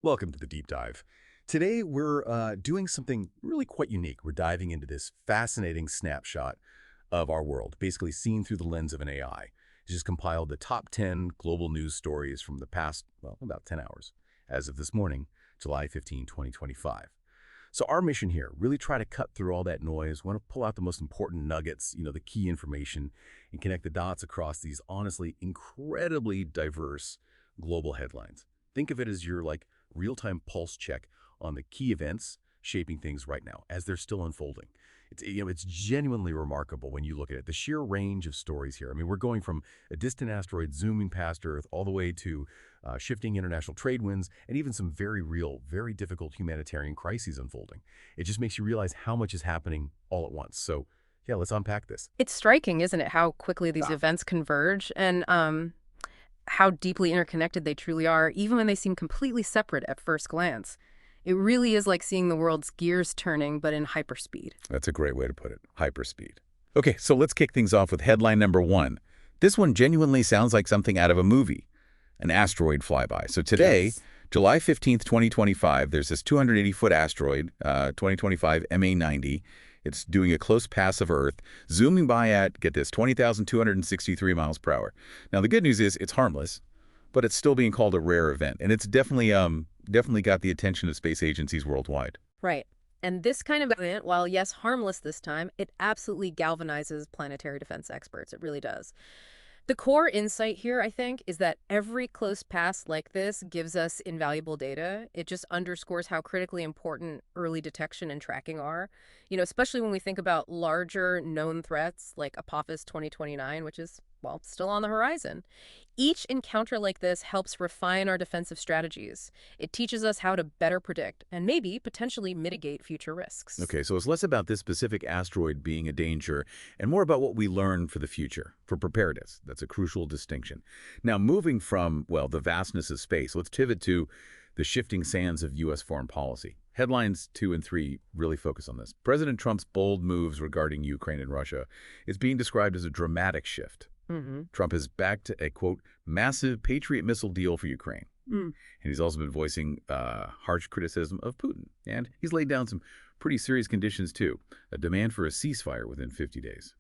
Welcome to the deep dive. Today, we're doing something really quite unique. We're diving into this fascinating snapshot of our world, basically seen through the lens of an AI. It's just compiled the top 10 global news stories from the past, well, about 10 hours, as of this morning, July 15, 2025. So our mission here, really try to cut through all that noise, want to pull out the most important nuggets, the key information, and connect the dots across these honestly incredibly diverse global headlines. Think of it as your real-time pulse check on the key events shaping things right now as they're still unfolding. It's genuinely remarkable when you look at it. The sheer range of stories here. I mean, we're going from a distant asteroid zooming past Earth all the way to shifting international trade winds and even some very real, very difficult humanitarian crises unfolding. It just makes you realize how much is happening all at once. So, yeah, let's unpack this. It's striking, isn't it, how quickly these events converge and how deeply interconnected they truly are, even when they seem completely separate at first glance. It really is like seeing the world's gears turning, but in hyperspeed. That's a great way to put it, hyperspeed. Okay, so let's kick things off with headline number one. This one genuinely sounds like something out of a movie, an asteroid flyby. So today, Yes. July 15th, 2025, there's this 280-foot asteroid, 2025 MA90. It's doing a close pass of Earth, zooming by at, get this, 20,263 miles per hour. Now, the good news is it's harmless, but it's still being called a rare event, and it's definitely got the attention of space agencies worldwide. Right. And this kind of event, while yes, harmless this time, it absolutely galvanizes planetary defense experts. It really does. The core insight here, I think, is that every close pass like this gives us invaluable data. It just underscores how critically important early detection and tracking are, especially when we think about larger known threats like Apophis 2029, which is, well, still on the horizon. Each encounter like this helps refine our defensive strategies. It teaches us how to better predict and maybe potentially mitigate future risks. Okay, so it's less about this specific asteroid being a danger and more about what we learn for the future, for preparedness. That's a crucial distinction. Now, moving from, well, the vastness of space, let's pivot to the shifting sands of U.S. foreign policy. Headlines 2 and 3 really focus on this. President Trump's bold moves regarding Ukraine and Russia is being described as a dramatic shift. Trump has backed a, quote, massive Patriot missile deal for Ukraine. And he's also been voicing harsh criticism of Putin. And he's laid down some pretty serious conditions, too. A demand for a ceasefire within 50 days.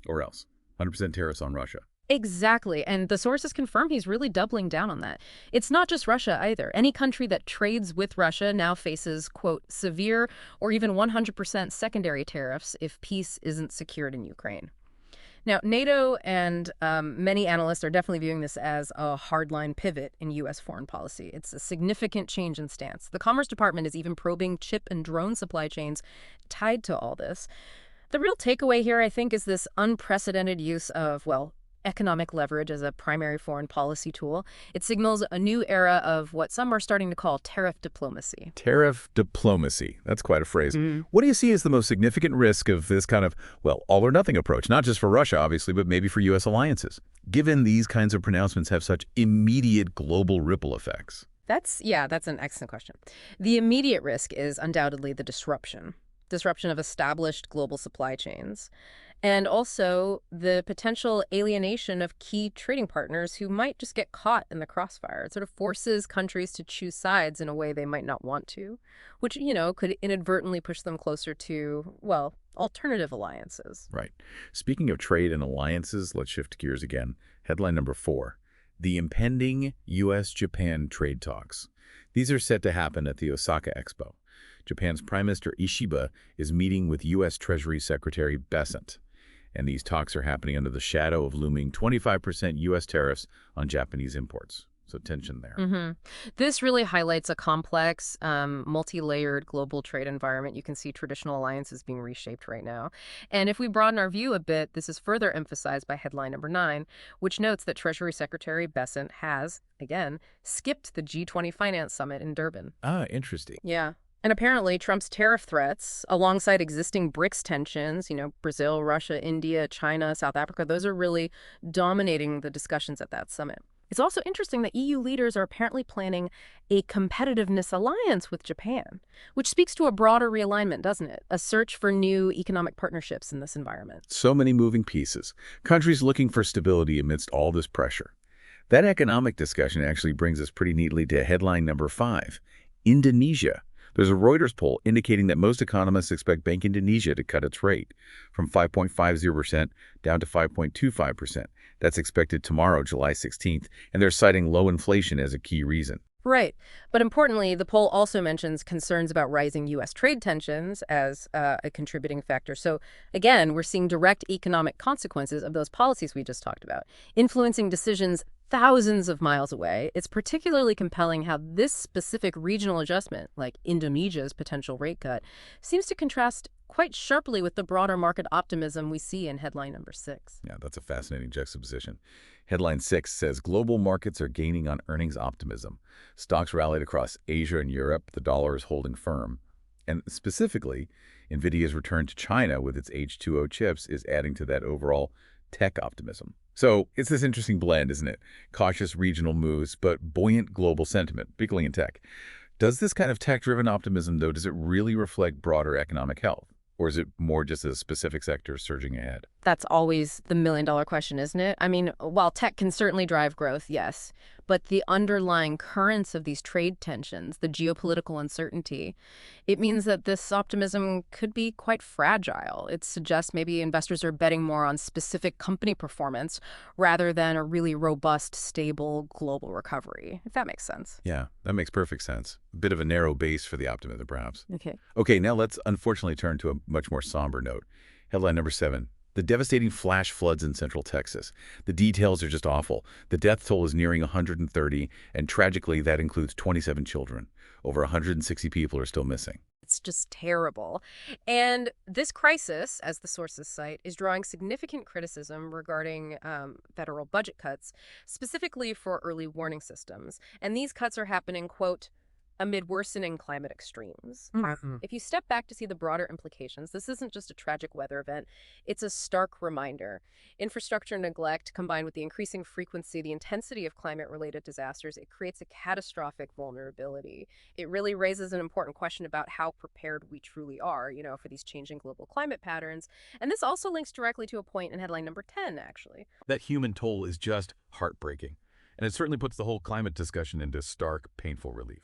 Or else. 100% tariffs on Russia. Exactly. And the sources confirm he's really doubling down on that. It's not just Russia either. Any country that trades with Russia now faces, quote, severe or even 100% secondary tariffs if peace isn't secured in Ukraine. Now, NATO and many analysts are definitely viewing this as a hardline pivot in U.S. foreign policy. It's a significant change in stance. The Commerce Department is even probing chip and drone supply chains tied to all this. The real takeaway here, I think, is this unprecedented use of, well, economic leverage as a primary foreign policy tool. It signals a new era of what some are starting to call tariff diplomacy. Tariff diplomacy. That's quite a phrase. What do you see as the most significant risk of this kind of, well, all-or-nothing approach? Not just for Russia, obviously, but maybe for U.S. alliances, given these kinds of pronouncements have such immediate global ripple effects? That's an excellent question. The immediate risk is undoubtedly the disruption of established global supply chains, and also the potential alienation of key trading partners who might just get caught in the crossfire. It sort of forces countries to choose sides in a way they might not want to, which, could inadvertently push them closer to, well, alternative alliances. Right. Speaking of trade and alliances, let's shift gears again. Headline number 4, the impending U.S.-Japan trade talks. These are set to happen at the Osaka Expo. Japan's Prime Minister Ishiba is meeting with U.S. Treasury Secretary Bessent. And these talks are happening under the shadow of looming 25% U.S. tariffs on Japanese imports. So tension there. This really highlights a complex, multi-layered global trade environment. You can see traditional alliances being reshaped right now. And if we broaden our view a bit, this is further emphasized by headline number 9, which notes that Treasury Secretary Bessent has, again, skipped the G20 Finance Summit in Durban. Ah, interesting. Yeah. And apparently, Trump's tariff threats, alongside existing BRICS tensions, Brazil, Russia, India, China, South Africa, those are really dominating the discussions at that summit. It's also interesting that EU leaders are apparently planning a competitiveness alliance with Japan, which speaks to a broader realignment, doesn't it? A search for new economic partnerships in this environment. So many moving pieces. Countries looking for stability amidst all this pressure. That economic discussion actually brings us pretty neatly to headline number 5, Indonesia. There's a Reuters poll indicating that most economists expect Bank Indonesia to cut its rate from 5.50% down to 5.25%. That's expected tomorrow, July 16th, and they're citing low inflation as a key reason. Right. But importantly, the poll also mentions concerns about rising U.S. trade tensions as a contributing factor. So again, we're seeing direct economic consequences of those policies we just talked about, influencing decisions thousands of miles away. It's particularly compelling how this specific regional adjustment, like Indonesia's potential rate cut, seems to contrast quite sharply with the broader market optimism we see in headline number 6. Yeah, that's a fascinating juxtaposition. Headline 6 says global markets are gaining on earnings optimism. Stocks rallied across Asia and Europe. The dollar is holding firm. And specifically, NVIDIA's return to China with its H2O chips is adding to that overall tech optimism. So it's this interesting blend, isn't it? Cautious regional moves, but buoyant global sentiment, particularly in tech. Does this kind of tech-driven optimism, though, does it really reflect broader economic health? Or is it more just a specific sector surging ahead? That's always the million-dollar question, isn't it? I mean, while tech can certainly drive growth, yes, but the underlying currents of these trade tensions, the geopolitical uncertainty, it means that this optimism could be quite fragile. It suggests maybe investors are betting more on specific company performance rather than a really robust, stable global recovery, if that makes sense. Yeah, that makes perfect sense. A bit of a narrow base for the optimism, perhaps. Okay. Okay, now let's unfortunately turn to a much more somber note. Headline number 7. The devastating flash floods in central Texas. The details are just awful. The death toll is nearing 130, and tragically, that includes 27 children. Over 160 people are still missing. It's just terrible. And this crisis, as the sources cite, is drawing significant criticism regarding federal budget cuts, specifically for early warning systems. And these cuts are happening, quote, amid worsening climate extremes. If you step back to see the broader implications, this isn't just a tragic weather event, it's a stark reminder. Infrastructure neglect, combined with the increasing frequency, the intensity of climate-related disasters, it creates a catastrophic vulnerability. It really raises an important question about how prepared we truly are, for these changing global climate patterns. And this also links directly to a point in headline number 10, actually. That human toll is just heartbreaking, and it certainly puts the whole climate discussion into stark, painful relief.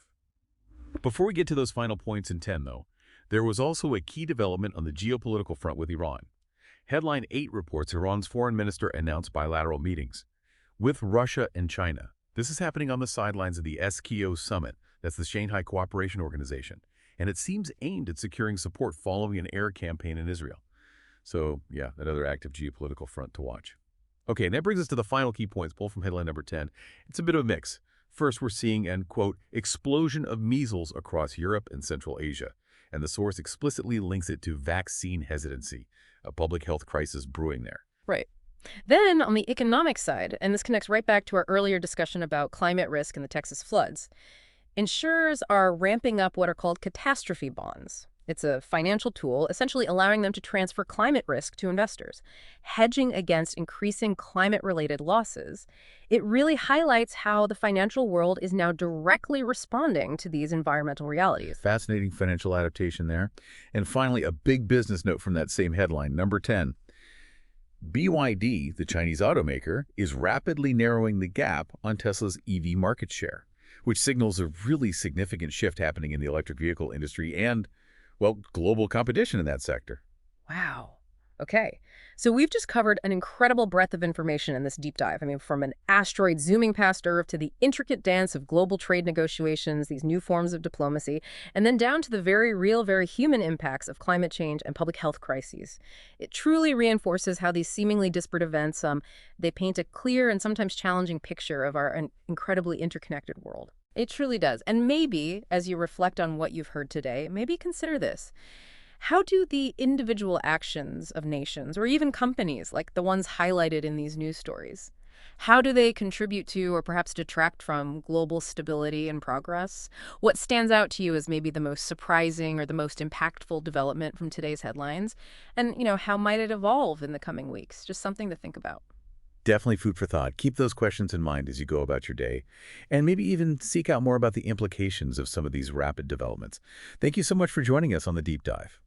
Before we get to those final points in 10, though, there was also a key development on the geopolitical front with Iran. Headline 8 reports Iran's foreign minister announced bilateral meetings with Russia and China. This is happening on the sidelines of the SKO summit, that's the Shanghai Cooperation Organization, and it seems aimed at securing support following an air campaign in Israel. So, yeah, another active geopolitical front to watch. Okay, and that brings us to the final key points pulled from headline number 10. It's a bit of a mix. First, we're seeing an, quote, explosion of measles across Europe and Central Asia, and the source explicitly links it to vaccine hesitancy, a public health crisis brewing there. Right. Then, on the economic side, and this connects right back to our earlier discussion about climate risk and the Texas floods, insurers are ramping up what are called catastrophe bonds. It's a financial tool, essentially allowing them to transfer climate risk to investors, hedging against increasing climate-related losses. It really highlights how the financial world is now directly responding to these environmental realities. Fascinating financial adaptation there. And finally, a big business note from that same headline, number 10. BYD, the Chinese automaker, is rapidly narrowing the gap on Tesla's EV market share, which signals a really significant shift happening in the electric vehicle industry and, well, global competition in that sector. Wow. Okay. So we've just covered an incredible breadth of information in this deep dive. I mean, from an asteroid zooming past Earth to the intricate dance of global trade negotiations, these new forms of diplomacy, and then down to the very real, very human impacts of climate change and public health crises. It truly reinforces how these seemingly disparate events, they paint a clear and sometimes challenging picture of our incredibly interconnected world. It truly does. And maybe, as you reflect on what you've heard today, maybe consider this. How do the individual actions of nations, or even companies like the ones highlighted in these news stories, how do they contribute to or perhaps detract from global stability and progress? What stands out to you as maybe the most surprising or the most impactful development from today's headlines? And, how might it evolve in the coming weeks? Just something to think about. Definitely food for thought. Keep those questions in mind as you go about your day, and maybe even seek out more about the implications of some of these rapid developments. Thank you so much for joining us on the Deep Dive.